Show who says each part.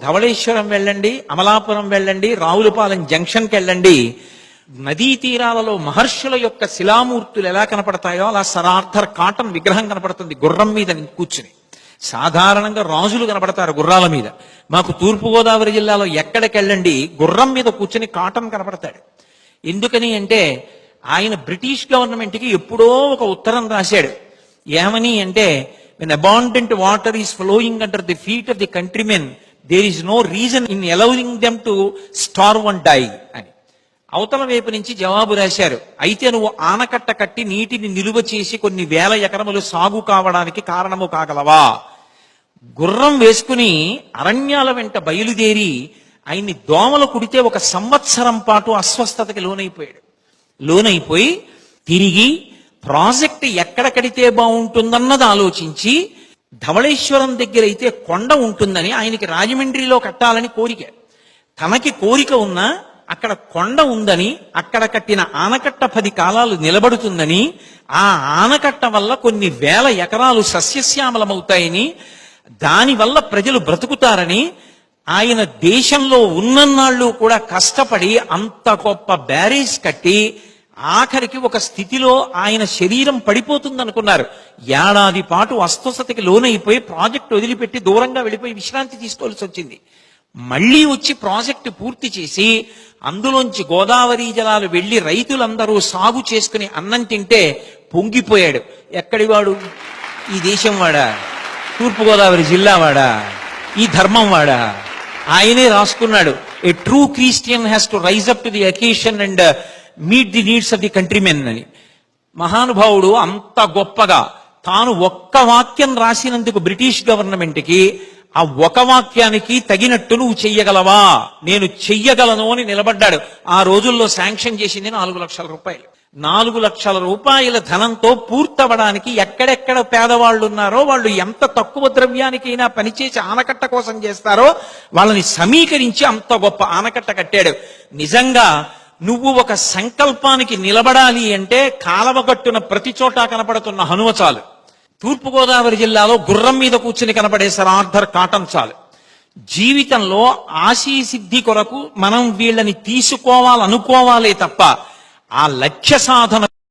Speaker 1: ధవళేశ్వరం వెళ్ళండి, అమలాపురం వెళ్ళండి, రావులపాలెం జంక్షన్కి వెళ్ళండి. నదీ తీరాలలో మహర్షుల యొక్క శిలామూర్తులు ఎలా కనపడతాయో అలా సర్ ఆర్థర్ కాటన్ విగ్రహం కనపడుతుంది గుర్రం మీద కూర్చుని. సాధారణంగా రాజులు కనపడతారు గుర్రాల మీద. మాకు తూర్పుగోదావరి జిల్లాలో ఎక్కడికెళ్ళండి గుర్రం మీద కూర్చుని కాటన్ కనపడతాడు. ఎందుకని అంటే ఆయన బ్రిటిష్ గవర్నమెంట్కి ఎప్పుడో ఒక ఉత్తరం రాశాడు. ఏమని అంటే, when abundant water is flowing under the feet of the countrymen, there is no reason in allowing them to starve and die అని. అవతల వైపు నుంచి జవాబు రాశారు, అయితే నువ్వు ఆనకట్ట కట్టి నీటిని నిలువ చేసి కొన్ని వేల ఎకరములు సాగు కావడానికి కారణము కాగలవా? గుర్రం వేసుకుని అరణ్యాల వెంట బయలుదేరి ఆయన్ని దోమలు కుడితే 1 సంవత్సరం పాటు అస్వస్థతకి లోనైపోయి తిరిగి ప్రాజెక్ట్ ఎక్కడ కడితే బాగుంటుందన్నది ఆలోచించి ధవళేశ్వరం దగ్గర అయితే కొండ ఉంటుందని ఆయనకి రాజమండ్రిలో కట్టాలని కోరిక. తనకి కోరిక ఉన్నా అక్కడ కొండ ఉందని, అక్కడ కట్టిన ఆనకట్ట 10 కాలాలు నిలబడుతుందని, ఆ ఆనకట్ట వల్ల కొన్ని వేల ఎకరాలు సస్యశ్యామలమవుతాయని, దానివల్ల ప్రజలు బ్రతుకుతారని ఆయన దేశంలో ఉన్నన్నాళ్ళు కూడా కష్టపడి అంత గొప్ప బ్యారేజ్ కట్టి ఆఖరికి ఒక స్థితిలో ఆయన శరీరం పడిపోతుందనుకున్నారు. ఏడాది పాటు అస్వస్థతకి లోనైపోయి ప్రాజెక్టు వదిలిపెట్టి దూరంగా వెళ్ళిపోయి విశ్రాంతి తీసుకోవాల్సి వచ్చింది. మళ్ళీ వచ్చి ప్రాజెక్టు పూర్తి చేసి అందులోంచి గోదావరి జలాలు వెళ్లి రైతులందరూ సాగు చేసుకుని అన్నం తింటే పొంగిపోయాడు. ఎక్కడివాడు? ఈ దేశం వాడా? తూర్పుగోదావరి జిల్లా వాడా? ఈ ధర్మం వాడా? ఆయనే రాసుకున్నాడు, a true Christian has to rise up to the occasion and meet the needs of the countrymen అని. మహానుభావుడు అంత గొప్పగా తాను ఒక్క వాక్యం రాసినందుకు బ్రిటిష్ గవర్నమెంట్కి ఆ ఒక వాక్యానికి తగినట్టు నువ్వు చెయ్యగలవా? నేను చెయ్యగలను అని నిలబడ్డాడు. ఆ రోజుల్లో శాంక్షన్ చేసింది 4 లక్షల రూపాయలు. 4 లక్షల రూపాయల ధనంతో పూర్తవడానికి ఎక్కడెక్కడ పేదవాళ్ళు ఉన్నారో, వాళ్ళు ఎంత తక్కువ ద్రవ్యానికైనా పనిచేసి ఆనకట్ట కోసం చేస్తారో వాళ్ళని సమీకరించి అంత గొప్ప ఆనకట్ట కట్టాడు. నిజంగా నువ్వు ఒక సంకల్పానికి నిలబడాలి అంటే కాలవగట్టున ప్రతి చోట కనపడుతున్న హనుమ చాలు. తూర్పుగోదావరి జిల్లాలో గుర్రం మీద కూర్చుని కనపడే సర్ ఆర్థర్ కాటన్ చాలు. జీవితంలో ఆశీసిద్ధి కొరకు మనం వీళ్ళని తీసుకోవాలనుకోవాలే తప్ప ఆ లక్ష్య సాధన